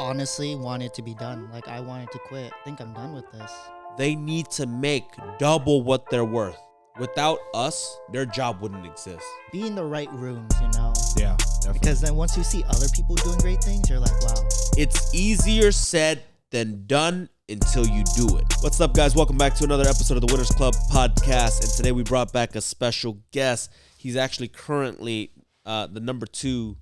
honestly want it to be done. Like, I wanted to quit. I think I'm done with this. They need to make double what they're worth. Without us, their job wouldn't exist. Be in the right rooms, you know? Yeah, definitely. Because then once you see other people doing great things, you're like, wow. It's easier said than done until you do it. What's up, guys? Welcome back to another episode of the Winners Club podcast. And today we brought back a special guest. He's actually currently the number 2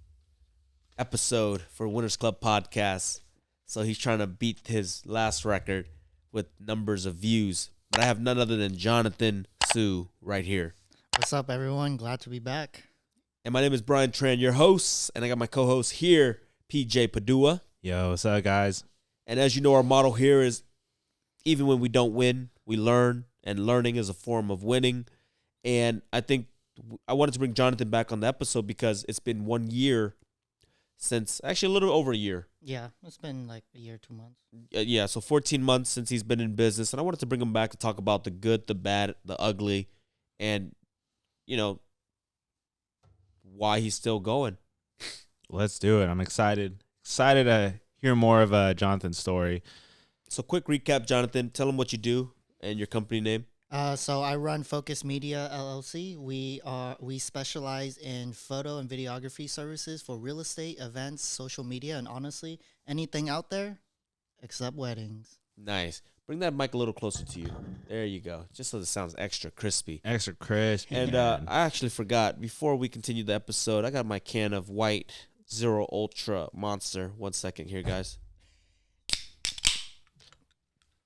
episode for Winners Club podcast. So he's trying to beat his last record with numbers of views. But I have none other than Jonathan Sue right here. What's up, everyone? Glad to be back. And my name is Brian Tran, your host. And I got my co-host here, PJ Padua. Yo, what's up, guys? And as you know, our motto here is even when we don't win, we learn. And learning is a form of winning. And I think I wanted to bring Jonathan back on the episode because it's been 1 year since, actually a little over a year. Yeah, it's been like a year, 2 months. Yeah, so 14 months since he's been in business. And I wanted to bring him back to talk about the good, the bad, the ugly, and, you know, why he's still going. Let's do it. I'm excited. Excited to hear more of Jonathan's story. So quick recap, Jonathan. Tell him what you do and your company name. So I run Focus Media LLC. We specialize in photo and videography services for real estate, events, social media, and honestly, anything out there except weddings. Nice. Bring that mic a little closer to you. There you go. Just so it sounds extra crispy. Extra crispy. And man. I actually forgot, before we continue the episode, I got my can of white Zero Ultra Monster. 1 second here, guys.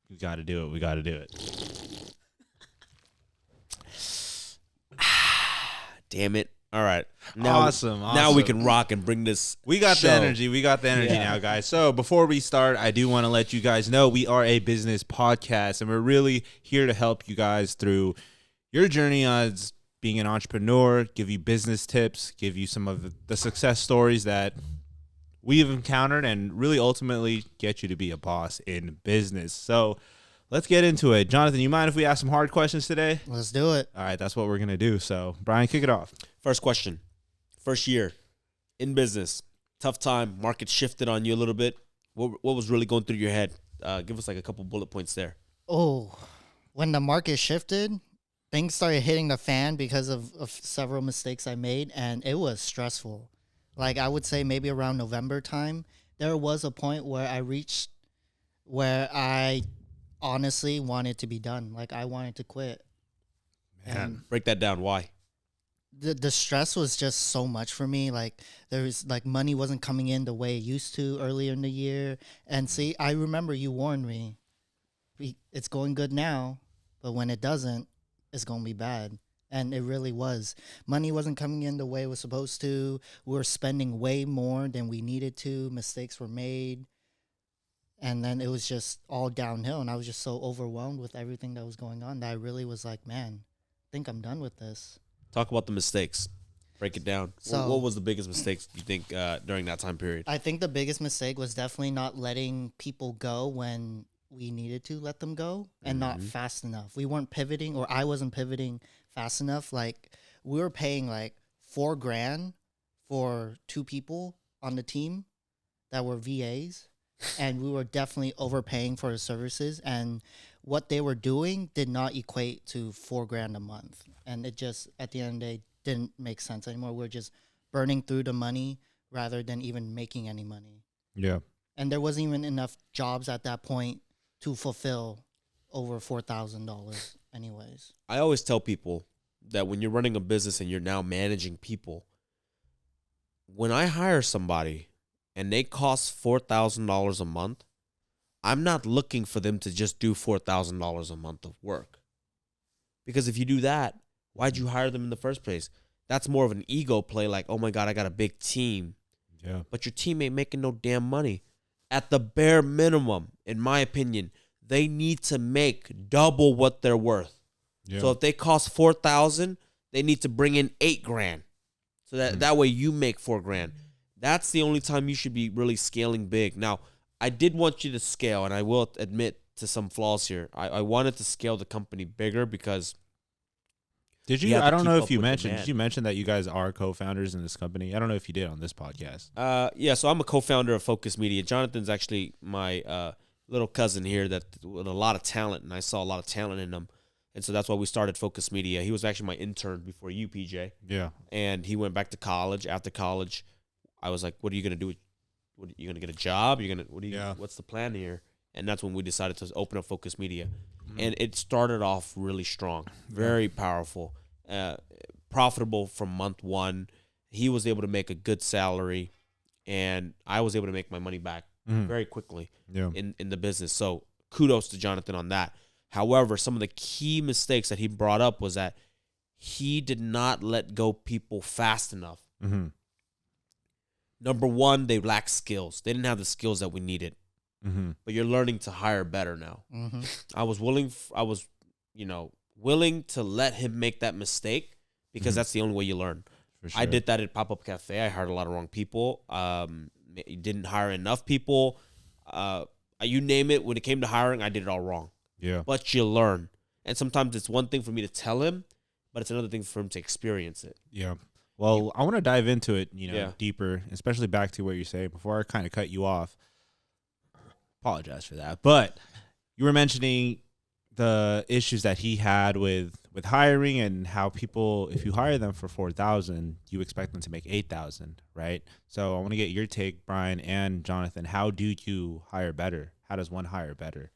We got to do it. We got to do it. Damn it. All right. Now, Awesome. Now we can rock and bring this. We got show. the energy. We got the energy now, guys. So before we start, I do want to let you guys know we are a business podcast, and we're really here to help you guys through your journey as being an entrepreneur, give you business tips, give you some of the success stories that we've encountered, and really ultimately get you to be a boss in business. So let's get into it. Jonathan, you mind if we ask some hard questions today? Let's do it. All right, that's what we're going to do. So, Brian, kick it off. First question. First year in business. Tough time. Market shifted on you a little bit. What was really going through your head? Give us like a couple bullet points there. Oh, when the market shifted, things started hitting the fan because of several mistakes I made, and it was stressful. Like, I would say maybe around November time, there was a point where I reached where I honestly wanted to be done. Like, I wanted to quit. Man. Break that down. Why? The stress was just so much for me. Like, there was like money wasn't coming in the way it used to earlier in the year. And see, I remember you warned me, it's going good now, but when it doesn't, it's going to be bad. And it really was. Money wasn't coming in the way it was supposed to. We were spending way more than we needed to. Mistakes were made. And then it was just all downhill. And I was just so overwhelmed with everything that was going on that I really was like, man, I think I'm done with this. Talk about the mistakes. Break it down. So- what was the biggest mistakes you think during that time period? I think the biggest mistake was definitely not letting people go when we needed to let them go, and not fast enough. We weren't pivoting, or I wasn't pivoting fast enough. Like, we were paying like $4,000 for 2 people on the team that were VAs, and we were definitely overpaying for the services, and what they were doing did not equate to $4,000 a month. And it just, at the end of the day, didn't make sense anymore. We're just burning through the money rather than even making any money. Yeah. And there wasn't even enough jobs at that point to fulfill over $4,000 anyways. I always tell people that when you're running a business and you're now managing people, when I hire somebody and they cost $4,000 a month, I'm not looking for them to just do $4,000 a month of work. Because if you do that, why'd you hire them in the first place? That's more of an ego play, like, oh my God, I got a big team. Yeah. But your team ain't making no damn money. At the bare minimum, in my opinion, they need to make double what they're worth. Yeah. So if they cost $4,000, they need to bring in $8,000. So that way you make $4,000. That's the only time you should be really scaling big. Now, I did want you to scale, and I will admit to some flaws here. I wanted to scale the company bigger because Did You you? have to I don't keep know up if you with the mentioned. man. Did you mention that you guys are co-founders in this company? I don't know if you did on this podcast. Yeah, so I'm a co-founder of Focus Media. Jonathan's actually my little cousin here that with a lot of talent, and I saw a lot of talent in him, and so that's why we started Focus Media. He was actually my intern before you, PJ, Yeah. and he went back to college. After college, I was like, "What are you gonna do? What, you gonna get a job? Yeah. What's the plan here?" And that's when we decided to open up Focus Media, and it started off really strong, very powerful, profitable from month one. He was able to make a good salary, and I was able to make my money back very quickly Yeah. in the business. So kudos to Jonathan on that. However, some of the key mistakes that he brought up was that he did not let go people fast enough. Mm-hmm. Number one, they lacked skills. They didn't have the skills that we needed. Mm-hmm. But you're learning to hire better now. Mm-hmm. I was willing to let him make that mistake because that's the only way you learn. For sure. I did that at Pop-Up Cafe. I hired a lot of wrong people. Didn't hire enough people. You name it. When it came to hiring, I did it all wrong. Yeah. But you learn. And sometimes it's one thing for me to tell him, but it's another thing for him to experience it. Yeah. Well, I want to dive into it, Yeah. deeper, especially back to what you're saying before I kind of cut you off. Apologize for that. But you were mentioning the issues that he had with hiring and how people, if you hire them for 4,000, you expect them to make 8,000, right? So I want to get your take, Brian and Jonathan. How do you hire better? How does one hire better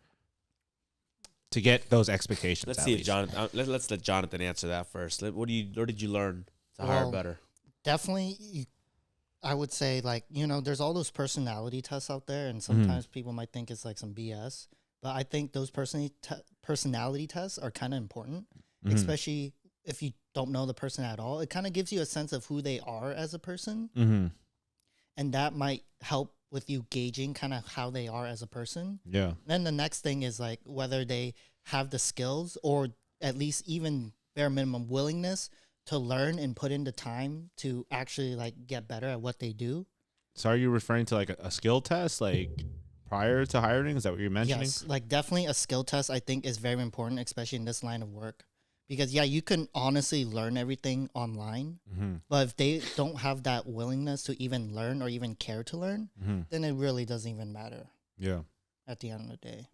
to get those expectations? Let's at see if least? Jonathan. Let's let Jonathan answer that first. Where did you learn to hire Well, better? Definitely, I would say, like, there's all those personality tests out there, and sometimes people might think it's like some BS. But I think those personality tests are kind of important, especially if you don't know the person at all. It kind of gives you a sense of who they are as a person, and that might help with you gauging kind of how they are as a person. Yeah. Then the next thing is like whether they have the skills or at least even bare minimum willingness to learn and put in the time to actually like get better at what they do. So are you referring to like a skill test, like prior to hiring? Is that what you're mentioning? Yes, like definitely a skill test I think is very important, especially in this line of work. Because yeah, you can honestly learn everything online, but if they don't have that willingness to even learn or even care to learn, then it really doesn't even matter Yeah. at the end of the day.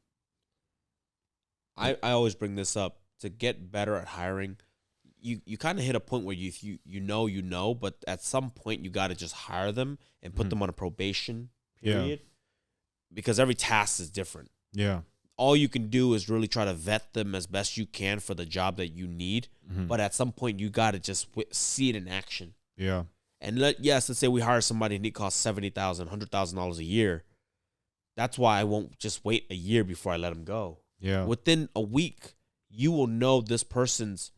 I always bring this up to get better at hiring. You kind of hit a point where you know, but at some point you got to just hire them and put them on a probation period because every task is different. Yeah. All you can do is really try to vet them as best you can for the job that you need. But at some point you got to just see it in action. Yeah. And let's say we hire somebody and he costs $70,000, $100,000 a year. That's why I won't just wait a year before I let him go. Yeah. Within a week, you will know this person's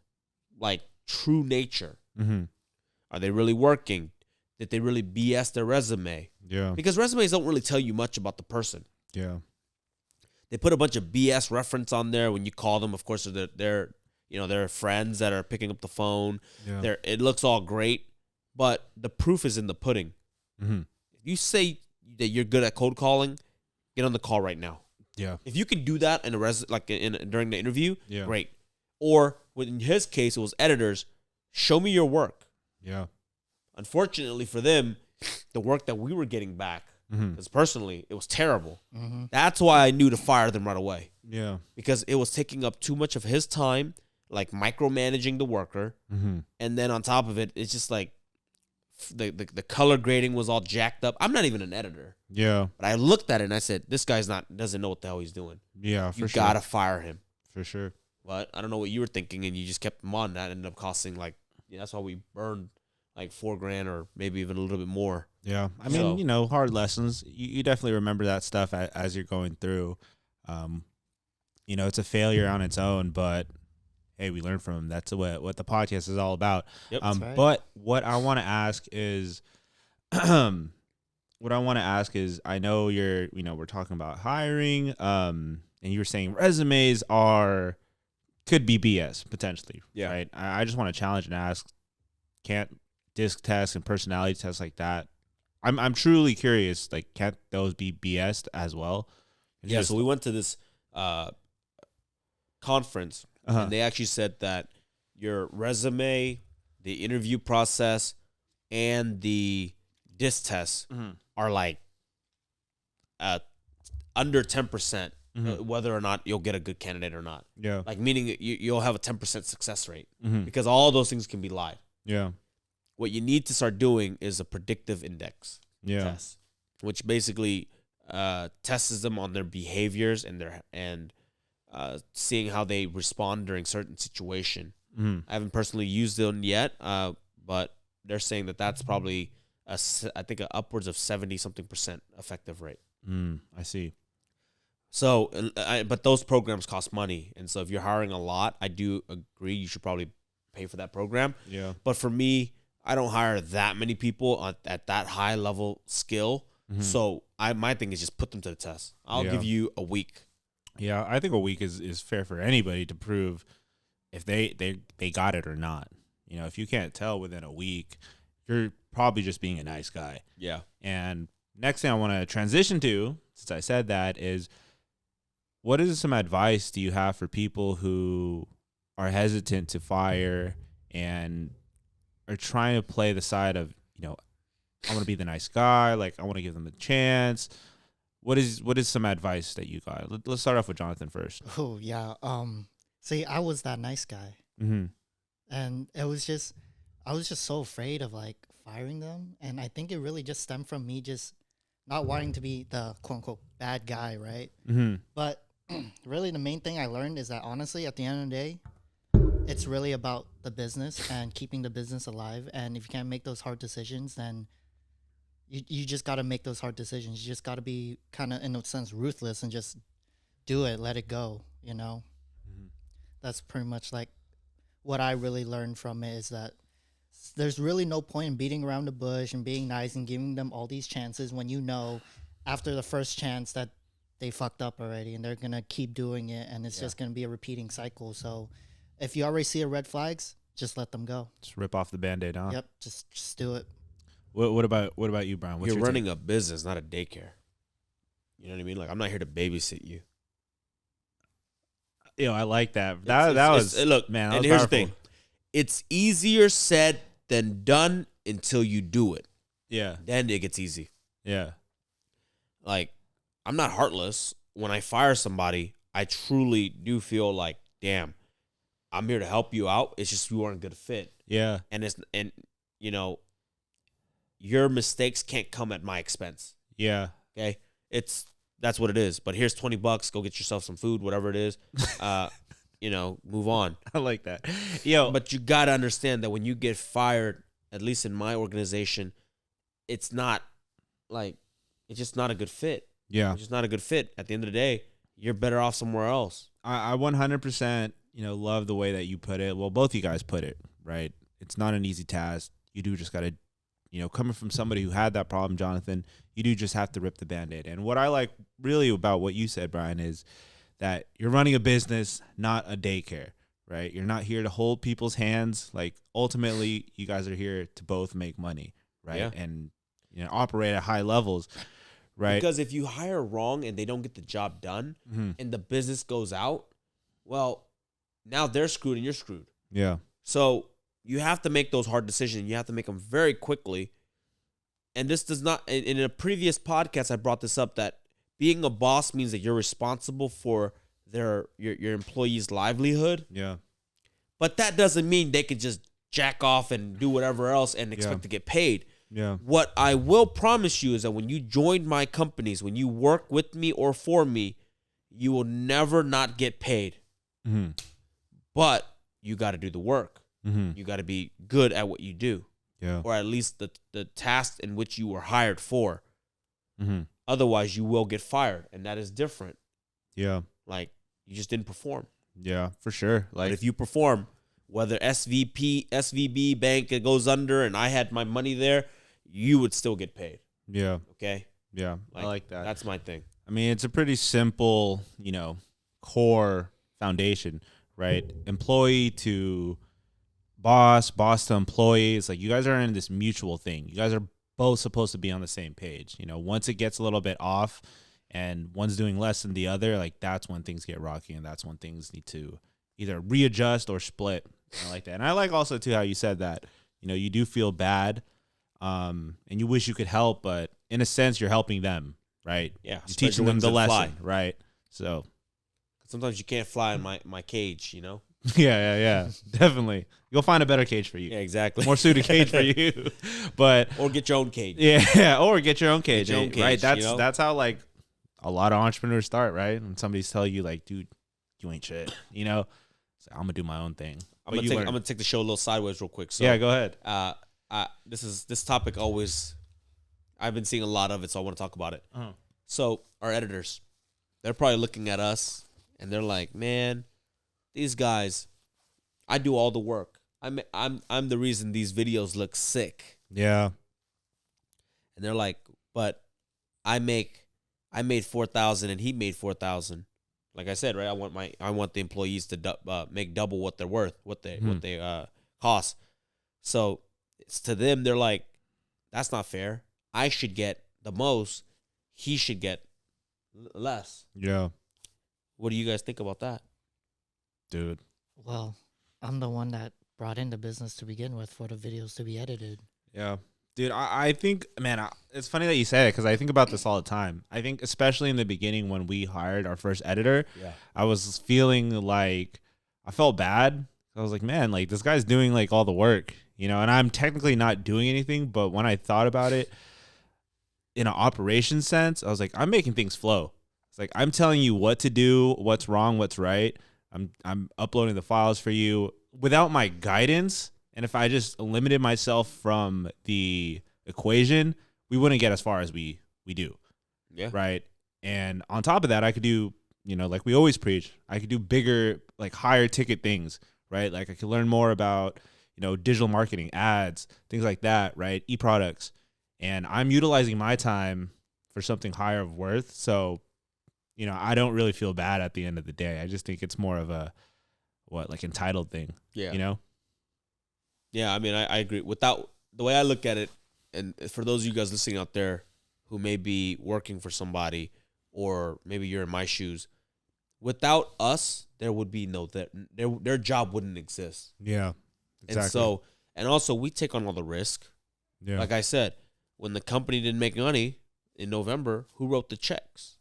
like true nature. Are they really working? Did they really BS their resume? Yeah. Because resumes don't really tell you much about the person. Yeah. They put a bunch of BS reference on there when you call them. Of course, they're friends that are picking up the phone. Yeah. It looks all great, but the proof is in the pudding. If you say that you're good at cold calling, get on the call right now. Yeah. If you can do that in during the interview, Yeah. great. Or in his case, it was editors. Show me your work. Yeah. Unfortunately for them, the work that we were getting back, because personally, it was terrible. That's why I knew to fire them right away. Yeah. Because it was taking up too much of his time, like micromanaging the worker. And then on top of it, it's just like the color grading was all jacked up. I'm not even an editor. Yeah. But I looked at it and I said, this guy's doesn't know what the hell he's doing. Yeah. You gotta fire him. For sure. But I don't know what you were thinking, and you just kept him on. That ended up costing that's why we burned like $4,000 or maybe even a little bit more. Yeah. I mean, So- hard lessons. You definitely remember that stuff as you're going through. It's a failure on its own, but hey, we learn from them. That's what the podcast is all about. Yep. That's right. But what I want to ask is, I know we're talking about hiring, and you were saying resumes could be BS potentially. Yeah. Right. I just want to challenge and ask, can't disc tests and personality tests like that? I'm truly curious. Like, can't those be BS as well? It's Yeah, just- so we went to this conference, Uh-huh. and they actually said that your resume, the interview process, and the disc test are like under 10%, whether or not you'll get a good candidate or not. Yeah. Like meaning you'll have a 10% success rate Mm-hmm. because all those things can be lied. Yeah. What you need to start doing is a predictive index test, which basically tests them on their behaviors and seeing how they respond during certain situation. Mm-hmm. I haven't personally used them yet, but they're saying that that's probably I think upwards of 70-something% effective rate. I see. So, but those programs cost money, and so if you're hiring a lot, I do agree you should probably pay for that program. Yeah. But for me, I don't hire that many people at that high level skill. So my thing is just put them to the test. I'll give you a week. Yeah, I think a week is fair for anybody to prove if they got it or not. You know, if you can't tell within a week, you're probably just being a nice guy. Yeah. And next thing I want to transition to, since I said that, is what is some advice do you have for people who are hesitant to fire and are trying to play the side of, you know, I want to be the nice guy, like I want to give them a chance. What is some advice that you got? Let's start off with Jonathan first. Oh yeah. See, I was that nice guy, and I was just so afraid of like firing them, and I think it really just stemmed from me just not wanting to be the quote unquote bad guy, right? But really, the main thing I learned is that honestly, at the end of the day, it's really about the business and keeping the business alive. And if you can't make those hard decisions, then you just got to make those hard decisions. You just got to be kind of, in a sense, ruthless and just do it, let it go, you know? That's pretty much like what I really learned from it, is that there's really no point in beating around the bush and being nice and giving them all these chances when you know after the first chance that they fucked up already and they're going to keep doing it, and it's just going to be a repeating cycle. So if you already see red flags, just let them go. Just rip off the Band-Aid, huh? Yep, just do it. What about you, Brian? What's You're your running a business, not a daycare. You know what I mean? Like, I'm not here to babysit you. You know, I like that. That was look, man. And here's the thing: it's easier said than done until you do it. Yeah. Then it gets easy. Yeah. Like, I'm not heartless. When I fire somebody, I truly do feel like, damn, I'm here to help you out. It's just you aren't a good fit. Yeah. And you know, your mistakes can't come at my expense. Yeah. Okay? That's what it is. But here's $20. Go get yourself some food, whatever it is. You know, move on. I like that. Yo, But you got to understand that when you get fired, at least in my organization, it's not like, it's just not a good fit. yeah. It's just not a good fit. At the end of the day, you're better off somewhere else. I 100%, you know, love the way that you put it. Well, both you guys put it, right? It's not an easy task. You do just got to, you know, coming from somebody who had that problem, Jonathan, you do just have to rip the Band-Aid. And what I like really about what you said, Brian, is that you're running a business, not a daycare, right? You're not here to hold people's hands. Like, ultimately, you guys are here to both make money, right? Yeah. And, you know, operate at high levels, right? Because if you hire wrong and they don't get the job done and the business goes out, well, now they're screwed and you're screwed. Yeah. So you have to make those hard decisions. You have to make them very quickly. And this does not, in a previous podcast, I brought this up, that being a boss means that you're responsible for your employees' livelihood. Yeah. But that doesn't mean they could just jack off and do whatever else and expect to get paid. Yeah. What I will promise you is that when you join my companies, when you work with me or for me, you will never not get paid. Mm-hmm. But you got to do the work. Mm-hmm. You got to be good at what you do, Yeah. or at least the task in which you were hired for. Mm-hmm. Otherwise, you will get fired, and that is different. Yeah. Like, you just didn't perform. Yeah, for sure. But Like, if you perform, whether SVB bank goes under and I had my money there, you would still get paid. yeah, Okay? yeah, I like that. That's my thing. I mean, it's a pretty simple, you know, core foundation, right? Employee to boss, boss to employee. It's like you guys are in this mutual thing. You guys are both supposed to be on the same page. You know, once it gets a little bit off and one's doing less than the other, like that's when things get rocky and that's when things need to either readjust or split. I like that. And I like also too how you said that, you do feel bad, and you wish you could help, but in a sense you're helping them, right? Yeah, You're teaching them the lesson, fly. right? So Sometimes you can't fly in my cage, yeah, definitely. You'll find a better cage for you. Yeah, exactly. More suited cage for you. But or get your own cage. yeah, or get your own cage. Get your own Right? cage, That's how like a lot of entrepreneurs start, right? When somebody's telling you like, dude, you ain't shit. So I'm gonna do my own thing. I'm gonna take the show a little sideways real quick. So yeah, go ahead. this topic always I've been seeing a lot of it, so I want to talk about it. Uh-huh. So our editors, they're probably looking at us and they're like, man, these guys, I do all the work. I'm the reason these videos look sick. Yeah. And they're like, but I made 4,000 and he made 4,000. Like I said, right? I want the employees to make double what they're worth, what they cost. So it's to them, they're like, that's not fair. I should get the most. He should get less. Yeah. What do you guys think about that? Dude. Well, I'm the one that brought in the business to begin with for the videos to be edited. Yeah. Dude, I think, man, it's funny that you say it because I think about this all the time. I think especially in the beginning when we hired our first editor, I was feeling like I felt bad. I was like, man, like this guy's doing like all the work, and I'm technically not doing anything. But when I thought about it in an operation sense, I was like, I'm making things flow. It's like I'm telling you what to do, what's wrong, what's right. I'm uploading the files for you without my guidance. And if I just limited myself from the equation, we wouldn't get as far as we do. Yeah. Right. And on top of that, I could do, like we always preach, I could do bigger, like higher ticket things, right? Like I could learn more about, digital marketing, ads, things like that, right? E-products. And I'm utilizing my time for something higher of worth. So, I don't really feel bad at the end of the day. I just think it's more of a, entitled thing, Yeah. Yeah, I mean, I agree. Without the way I look at it, and for those of you guys listening out there who may be working for somebody, or maybe you're in my shoes, without us, there would be their job wouldn't exist. Yeah, exactly. And also we take on all the risk. Yeah. Like I said, when the company didn't make money in November, who wrote the checks?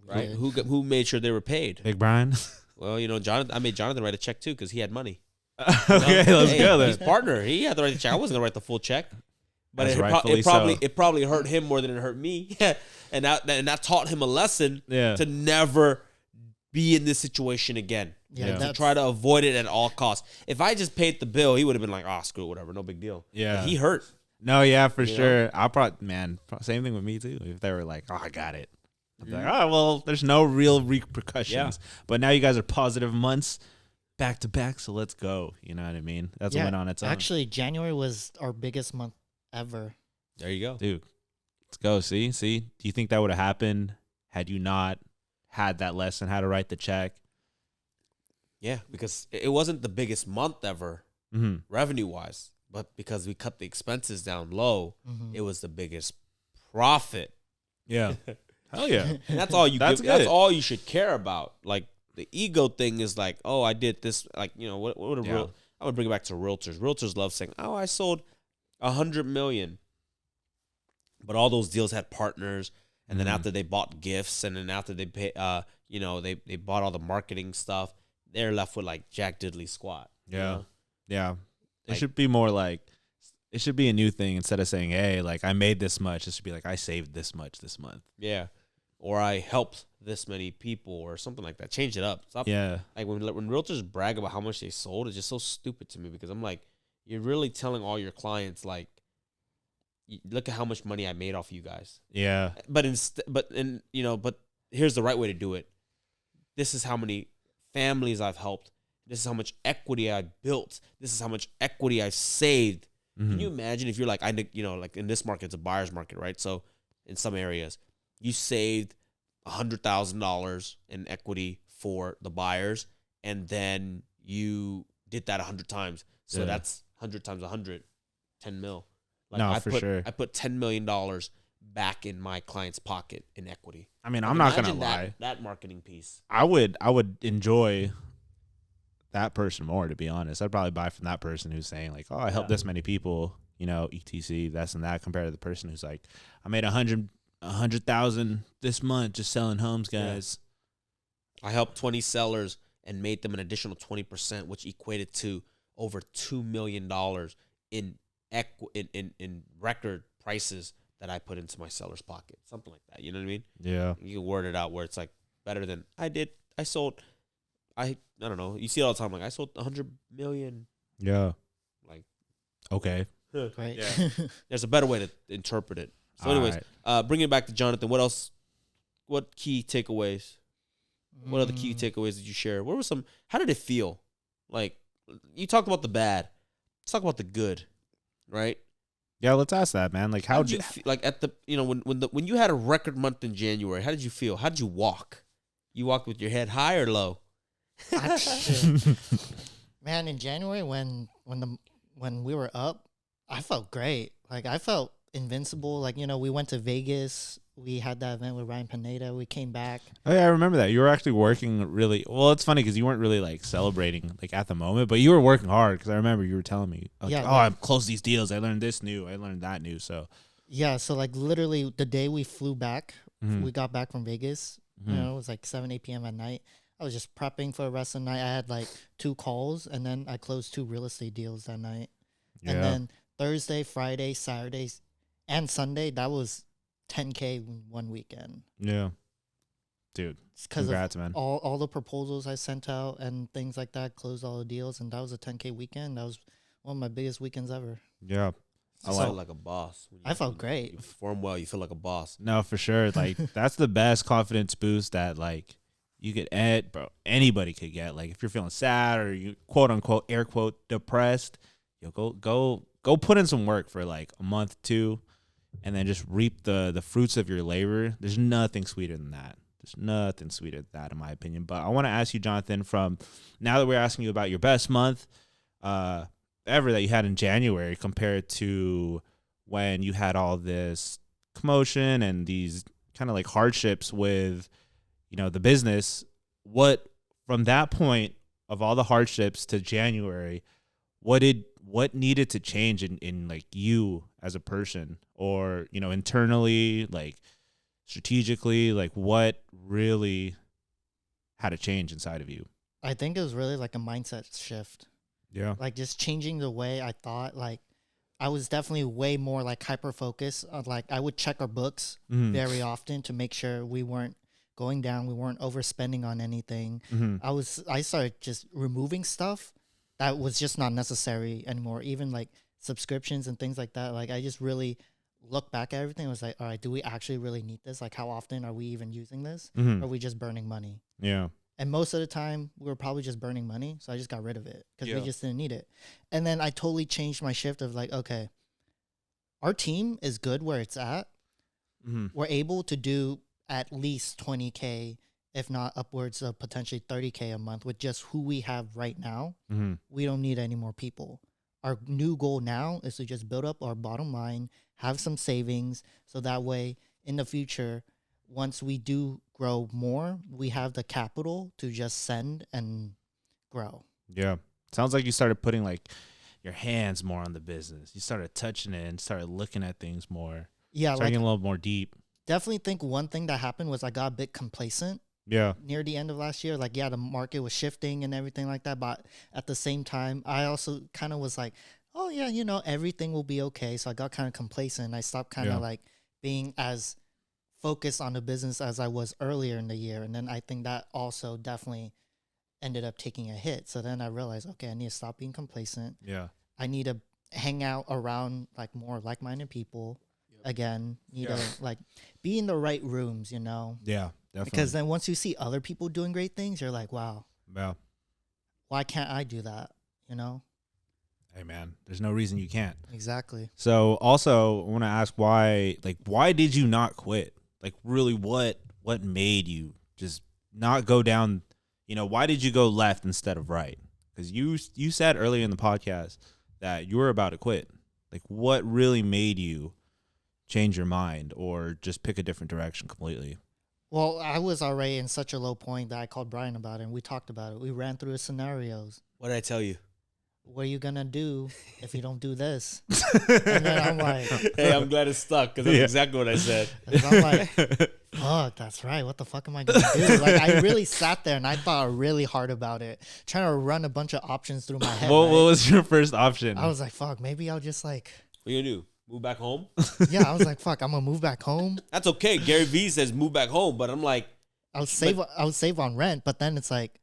Right? Yeah. Who made sure they were paid? Big Brian. Well, Jonathan. I made Jonathan write a check too because he had money. Okay, let's go then. He's partner. He had to write the check. I wasn't gonna write the full check, but That's it rightfully probably hurt him more than it hurt me, and that taught him a lesson Yeah. to never be in this situation again. Yeah. To try to avoid it at all costs. If I just paid the bill, he would have been like, "Oh, screw it, whatever, no big deal." Yeah. But he hurt. No, yeah, for You sure. Same thing with me too. If they were like, "Oh, I got it," I'd be like, "Oh, well, there's no real repercussions." But now you guys are positive months back to back, so let's go. You know what I mean? That's a win on its own. Actually, January was our biggest month ever. There you go. Dude, let's go. See. Do you think that would have happened had you not had that lesson, how to write the check? Yeah, because it wasn't the biggest month ever, Mm-hmm. revenue wise, but because we cut the expenses down low, Mhm. it was the biggest profit. Yeah. Hell yeah. And that's all you That's give, that's good. all you should care about. Like the ego thing is like, oh, I did this. Like, what a Yeah. real. I'm gonna bring it back to realtors. Realtors love saying, oh, I sold 100 million, but all those deals had partners. And then Mhm. after they bought gifts, and then after they pay, they bought all the marketing stuff, they're left with like Jack Diddley squat. you Yeah. know? Yeah. It Like- should be more like, it should be a new thing instead of saying, hey, like I made this much. It should be like, I saved this much this month. Yeah. Or I helped this many people or something like that. Change it up. Stop. Yeah. Like when realtors brag about how much they sold, it's just so stupid to me because I'm like, you're really telling all your clients like, look at how much money I made off you guys. Yeah. But here's the right way to do it. This is how many families I've helped. This is how much equity I built. This is how much equity I've saved. Can you imagine if you're like, like in this market, it's a buyer's market, right? So in some areas, you saved $100,000 in equity for the buyers, and then you did that 100 times. So Yeah. that's 100 times 100, 10 mil. Like No, for sure. I put $10 million back in my client's pocket in equity. I mean, I'm not going to Imagine lie. that marketing piece. I would enjoy that person more, to be honest. I'd probably buy from that person who's saying like, oh, I helped this many people, you know, etc. That's and that, compared to the person who's like, I made 100,000 this month just selling homes, guys. I helped 20 sellers and made them an additional 20%, which equated to over $2 million in record prices that I put into my seller's pocket. Something like that. You know what I mean? Yeah. You can word it out where it's like better than I don't know. You see it all the time. Like, I sold 100 million. Yeah. Like, okay. Right. Yeah. There's a better way to interpret it. So anyways, bringing it back to Jonathan, what else? What key takeaways? What other key takeaways did you share? What were some? How did it feel? Like, you talked about the bad. Let's talk about the good, right? Yeah, let's ask that, man. Like, how did you feel, like at the when you had a record month in January? How did you feel? How did you walk? You walked with your head high or low? Man, in January when we were up, I felt great. Like, I felt invincible. Like, you know, we went to Vegas. We had that event with Ryan Pineda. We came back. Oh yeah, I remember that. You were actually working really well. It's funny because you weren't really like celebrating like at the moment, but you were working hard, because I remember you were telling me, like, oh, I closed these deals. I learned this new. I learned that new. So yeah, so like literally the day we flew back, we got back from Vegas. You know, it was like 7, 8 p.m. at night. I was just prepping for the rest of the night. I had like 2 calls, and then I closed 2 real estate deals that night. Yeah. And then Thursday, Friday, Saturdays, and Sunday, that was 10K one weekend. Yeah. Dude, congrats, man. All the proposals I sent out and things like that, closed all the deals, and that was a 10K weekend. That was one of my biggest weekends ever. Yeah. I felt like a boss. I felt great. You perform well, you feel like a boss. No, for sure. Like, that's the best confidence boost that, like, you could anybody could get. Like, if you're feeling sad or you quote unquote, air quote, depressed, go put in some work for like a month, 2, and then just reap the fruits of your labor. There's nothing sweeter than that. There's nothing sweeter than that, in my opinion. But I want to ask you, Jonathan, from now that we're asking you about your best month ever that you had in January, compared to when you had all this commotion and these kind of like hardships with, you know, the business. What, from that point of all the hardships to January, what needed to change in like you as a person, or, you know, internally, like strategically, like what really had to change inside of you? I think it was really like a mindset shift. Yeah. Like, just changing the way I thought. Like, I was definitely way more like hyper focused. Like, I would check our books very often to make sure we weren't going down, we weren't overspending on anything. I started just removing stuff that was just not necessary anymore, even like subscriptions and things like that. Like, I just really looked back at everything and was like, all right, do we actually really need this? Like, how often are we even using this? Or are we just burning money? Yeah. And most of the time, we were probably just burning money. So I just got rid of it because we just didn't need it. And then I totally changed my shift of like, okay, our team is good where it's at. We're able to do at least 20K, if not upwards of potentially 30K a month with just who we have right now. We don't need any more people. Our new goal now is to just build up our bottom line, have some savings, so that way in the future, once we do grow more, we have the capital to just send and grow. Yeah. Sounds like you started putting like your hands more on the business. You started touching it and started looking at things more. Yeah. Starting a little more deep. Definitely think one thing that happened was I got a bit complacent. Yeah. Near the end of last year. Like, yeah, the market was shifting and everything like that. But at the same time, I also kind of was like, oh yeah, you know, everything will be okay. So I got kind of complacent. I stopped kind of like being as focused on the business as I was earlier in the year. And then I think that also definitely ended up taking a hit. So then I realized, okay, I need to stop being complacent. Yeah. I need to hang out around like more like-minded people again. Need to like be in the right rooms, you know? Yeah, definitely. Because then once you see other people doing great things, you're like, wow, why can't I do that? You know? Hey man, there's no reason you can't. Exactly. So also I want to ask why did you not quit? Like, really, what made you just not go down, you know, why did you go left instead of right? Because you said earlier in the podcast that you were about to quit. Like, what really made you change your mind or just pick a different direction completely? Well, I was already in such a low point that I called Brian about it, and we talked about it. We ran through the scenarios. What did I tell you? What are you gonna do if you don't do this? And then I'm like, Hey, I'm glad it stuck because that's exactly what I said. and I'm like, fuck, that's right. What the fuck am I gonna do? Like, I really sat there and I thought really hard about it, trying to run a bunch of options through my head. What right? was your first option? I was like, fuck, maybe I'll just like, What you gonna do? Move back home? yeah. I was like, fuck, I'm gonna move back home. That's okay. Gary Vee says move back home, but I'm like, I'll save on rent, but then it's like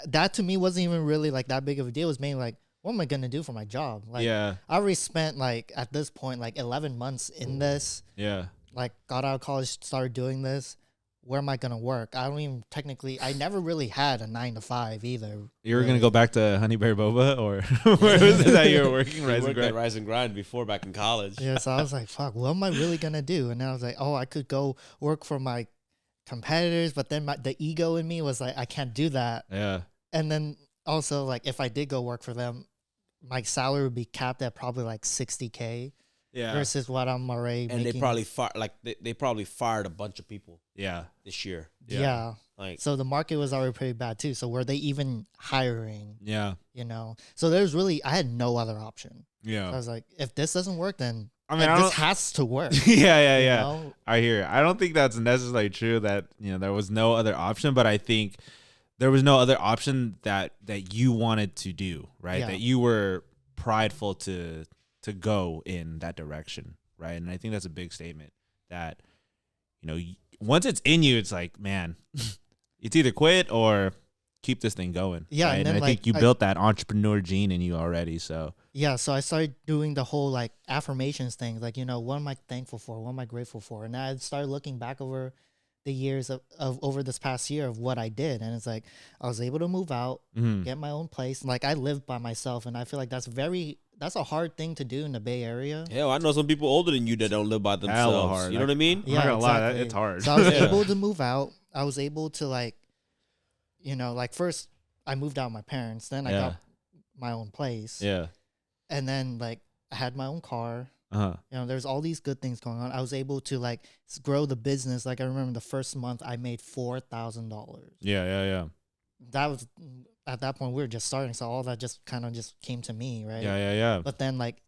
that to me wasn't even really like that big of a deal. It was mainly like, what am I gonna do for my job? Like, yeah, I already spent like at this point like 11 months in this. yeah. Like, got out of college, started doing this. Where am I gonna work? I don't even technically. I never really had a 9 to 5 either. You were really. gonna go back to Honey Bear Boba, or where was it that you were working? I Rise and worked at Grind? Rise and Grind before back in college. Yeah, so I was like, fuck, what am I really gonna do? And then I was like, oh, I could go work for my competitors, but then the ego in me was like, I can't do that. Yeah, And then also, like, if I did go work for them, my salary would be capped at probably like 60K yeah, versus what I'm already And making. they probably they probably fired a bunch of people yeah. this year. yeah. Like, So the market was already pretty bad too. So were they even hiring? Yeah, You know. So there's really, I had no other option. I yeah. was like, if this doesn't work, then I mean, I this don't. has to work. Yeah. you know? I hear it. I don't think that's necessarily true that, there was no other option, but I think there was no other option that you wanted to do, right? Yeah. That you were prideful to go in that direction, right? And I think that's a big statement that, once it's in you, it's like, man, it's either quit or keep this thing going. Yeah, right? and And then, I think like, you built that entrepreneur gene in you already. So Yeah, so I started doing the whole like affirmations thing, like, what am I thankful for? What am I grateful for? And I started looking back over the years of over this past year of what I did. And it's like, I was able to move out, get my own place. And like, I lived by myself. And I feel like that's a hard thing to do in the Bay Area. hell, I know some people older than you that don't live by themselves. hard. You know what I mean? I'm not gonna lie, exactly. it's hard. So I was Yeah. able to move out. I was able to like, like first I moved out with my parents, then I Yeah. got my own place. yeah. And then like I had my own car. Uh-huh. There's all these good things going on. I was able to like grow the business. Like I remember the first month I made $4,000. Yeah. That was at that point we were just starting, so all that just kind of just came to me, right? Yeah. But then like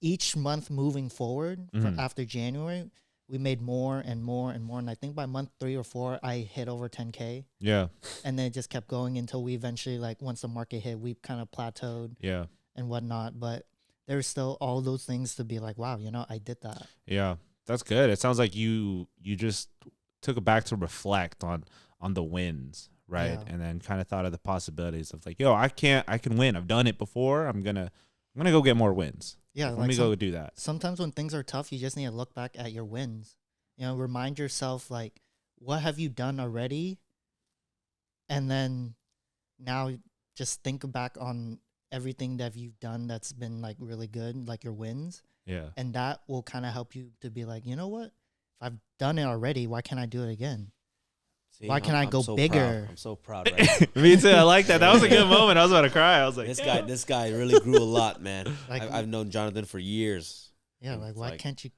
each month moving forward Mhm. after January, we made more and more and more. And I think by month 3 or 4, I hit over 10K, Yeah. and then it just kept going until we eventually like once the market hit, we kind of plateaued Yeah. and whatnot. But there's still all those things to be like, wow, I did that. Yeah. That's good. It sounds like you just took it back to reflect on the wins, right? Yeah. And then kind of thought of the possibilities of like, I can win. I've done it before. I'm gonna go get more wins. Yeah, Let like me go do that. sometimes when things are tough, you just need to look back at your wins. Remind yourself like, what have you done already? And then now just think back on everything that you've done that's been like really good, like your wins. Yeah. And that will kind of help you to be like, you know what? If I've done it already, why can't I do it again? See, Why can't I go so bigger? proud. I'm so proud right now. Me too. I like that. That was a good moment. I was about to cry. I was like, This guy really grew a lot, man. Like- I've known Jonathan for years. Yeah, like It's why like- can't you,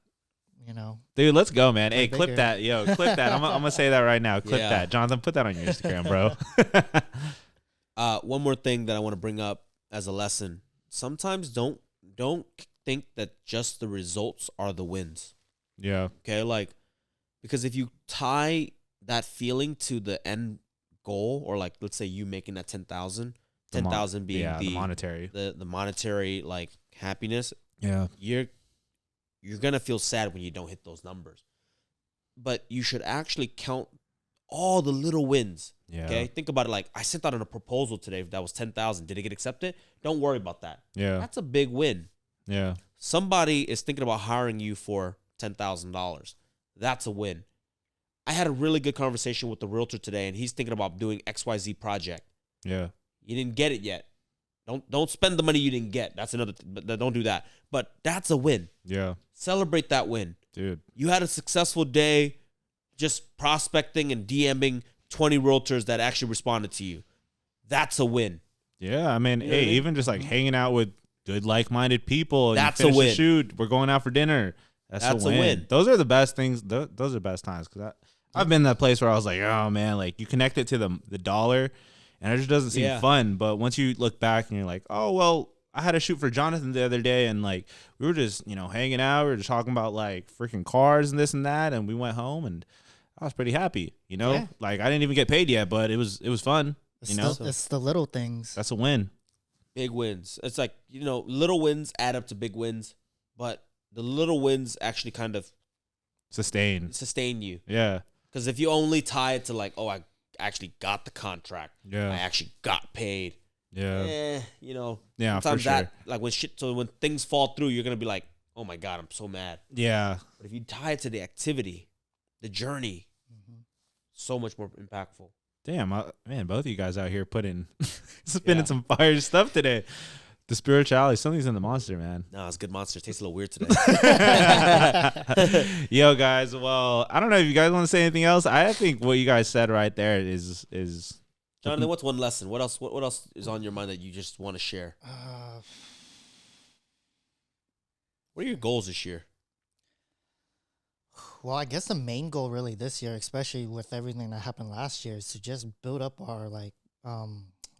dude, let's go, man. Hey, Go clip bigger. that. Yo, clip that. I'm gonna say that right now. Clip Yeah. that. Jonathan, put that on your Instagram, bro. One more thing that I want to bring up as a lesson. Sometimes don't think that just the results are the wins. Yeah. Okay? Like, because if you tie that feeling to the end goal, or like let's say you making that 10,000 being the monetary. the monetary like happiness, Yeah. you're gonna feel sad when you don't hit those numbers. But you should actually count all the little wins. Yeah. Okay, think about it. Like, I sent out a proposal today that was 10,000. Did it get accepted? Don't worry about that. Yeah. That's a big win. Yeah. Somebody is thinking about hiring you for $10,000. That's a win. I had a really good conversation with the realtor today, and he's thinking about doing XYZ project. Yeah. You didn't get it yet. Don't spend the money you didn't get. That's another. Don't do that. But that's a win. Yeah. Celebrate that win. Dude. You had a successful day, just prospecting and DMing 20 realtors that actually responded to you. That's a win. Yeah. I mean, You know what hey, I mean? even just like hanging out with good, like-minded people. And you That's a finish the win. Shoot, we're going out for dinner. That's a win. Those are the best things. Those are the best times because I've been in that place where I was like, oh man, like you connect it to the dollar, and it just doesn't seem fun. But once you look back and you're like, oh well, I had to shoot for Jonathan the other day, and like we were just hanging out, we were just talking about like freaking cars and this and that, and we went home and I was pretty happy. Like I didn't even get paid yet, but it was fun. It's the little things. That's a win. Big wins. It's like, little wins add up to big wins, but the little wins actually kind of sustain you. Yeah. Because if you only tie it to like, oh, I actually got the contract. Yeah. I actually got paid. Yeah. Yeah, for sure. like when things fall through, you're going to be like, oh my God, I'm so mad. Yeah. But if you tie it to the activity, the journey, so much more impactful. Damn, man, both of you guys out here spinning some fire stuff today. The spirituality, something's in the monster, man. No, it's a good monster. It tastes a little weird today. Yo, guys, well, I don't know if you guys want to say anything else. I think what you guys said right there is Jonathan, what's one lesson? What else is on your mind that you just want to share? What are your goals this year? Well, I guess the main goal really this year, especially with everything that happened last year, is to just build up our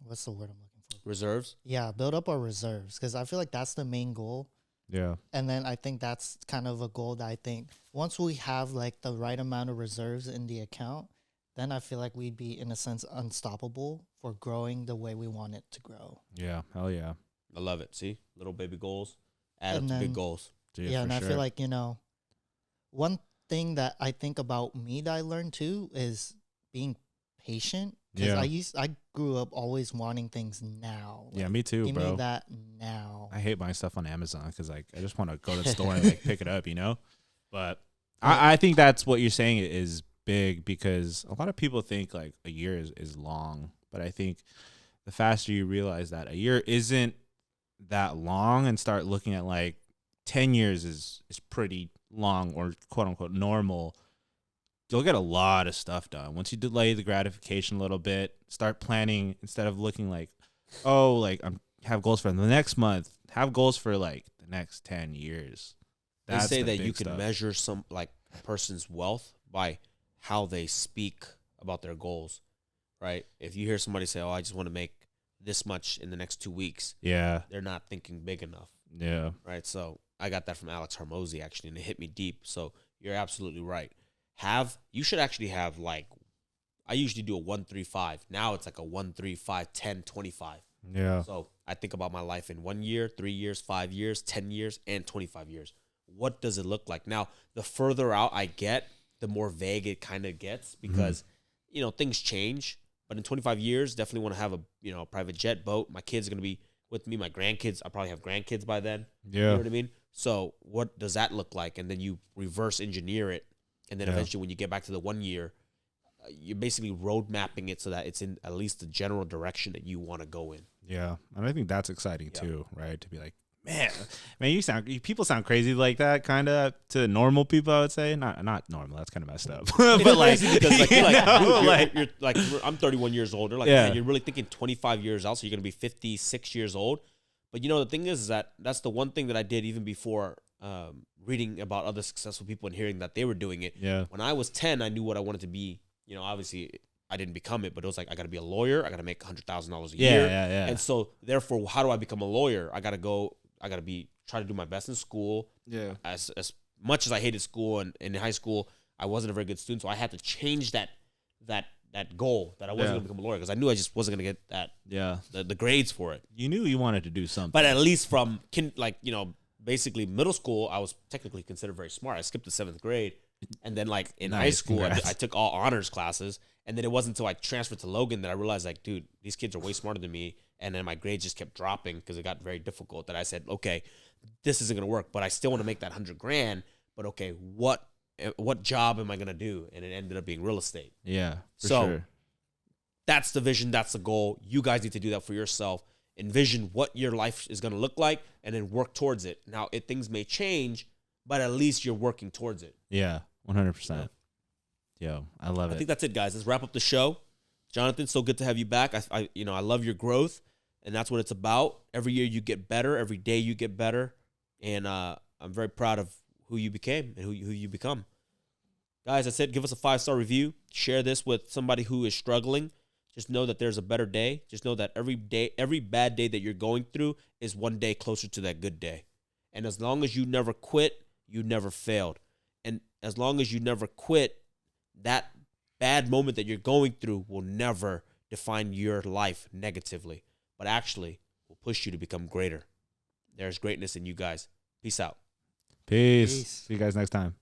what's the word I'm looking for? Reserves? Yeah, build up our reserves, because I feel like that's the main goal. Yeah. And then I think that's kind of a goal that I think once we have like the right amount of reserves in the account, then I feel like we'd be in a sense unstoppable for growing the way we want it to grow. Yeah, hell yeah. I love it. See? Little baby goals add up to big goals. Yeah, and I feel like, one thing that I think about me that I learned too is being patient. Because I grew up always wanting things now. Yeah, me too, give bro. Give me that now. I hate buying stuff on Amazon because like I just want to go to the store and like pick it up, But I think that's what you're saying is big, because a lot of people think like a year is long, but I think the faster you realize that a year isn't that long and start looking at like 10 years is pretty long or quote unquote normal, you'll get a lot of stuff done. Once you delay the gratification a little bit, start planning instead of looking like, oh, like have goals for the next month, have goals for like the next 10 years. They say that you can measure some like a person's wealth by how they speak about their goals, right? If you hear somebody say, oh, I just want to make this much in the next 2 weeks, yeah, they're not thinking big enough. Yeah. Right. So I got that from Alex Hormozy actually, and it hit me deep. So you're absolutely right. You should actually have like, I usually do a 1-3-5. Now it's like a 1-3-5, 10, 25. Yeah. So I think about my life in 1 year, 3 years, 5 years, 10 years, and 25 years. What does it look like? Now, the further out I get, the more vague it kind of gets because, things change. But in 25 years, definitely want to have a private jet, boat. My kids are going to be with me. My grandkids, I'll probably have grandkids by then. Yeah. You know what I mean? So what does that look like? And then you reverse engineer it. And then eventually when you get back to the 1 year, you're basically road mapping it so that it's in at least the general direction that you want to go in. Yeah. And I think that's exciting too, right? To be like, man, people sound crazy like that, kind of to normal people. I would say not normal. That's kind of messed up. But like, because you're like, I'm 31 years old. They're like, man, you're really thinking 25 years out, so you're gonna be 56 years old. But the thing is that that's the one thing that I did even before reading about other successful people and hearing that they were doing it. Yeah. When I was 10, I knew what I wanted to be. Obviously I didn't become it, but it was like I got to be a lawyer. I got to make $100,000 a year. Yeah. And so therefore, how do I become a lawyer? I got to try to do my best in school. Yeah. As much as I hated school and in high school, I wasn't a very good student. So I had to change that goal that I wasn't going to become a lawyer because I knew I just wasn't going to get that. Yeah. The grades for it. You knew you wanted to do something. But at least from basically middle school, I was technically considered very smart. I skipped the 7th grade. And then like in high school, I took all honors classes. And then it wasn't until I transferred to Logan that I realized like, dude, these kids are way smarter than me. And then my grades just kept dropping because it got very difficult that I said, okay, this isn't going to work, but I still want to make that $100,000. But okay, what job am I going to do? And it ended up being real estate. Yeah. So sure. That's the vision. That's the goal. You guys need to do that for yourself. Envision what your life is going to look like and then work towards it. Now, things may change, but at least you're working towards it. Yeah, 100%. Yo, I love it. I think that's it, guys. Let's wrap up the show. Jonathan, so good to have you back. I love your growth, and that's what it's about. Every year you get better. Every day you get better, and I'm very proud of who you became and who you become. Guys, I said give us a 5-star review. Share this with somebody who is struggling. Just know that there's a better day. Just know that every bad day that you're going through is one day closer to that good day. And as long as you never quit, you never failed. And as long as you never quit, that bad moment that you're going through will never define your life negatively, but actually will push you to become greater. There's greatness in you guys. Peace out. Peace. Peace. See you guys next time.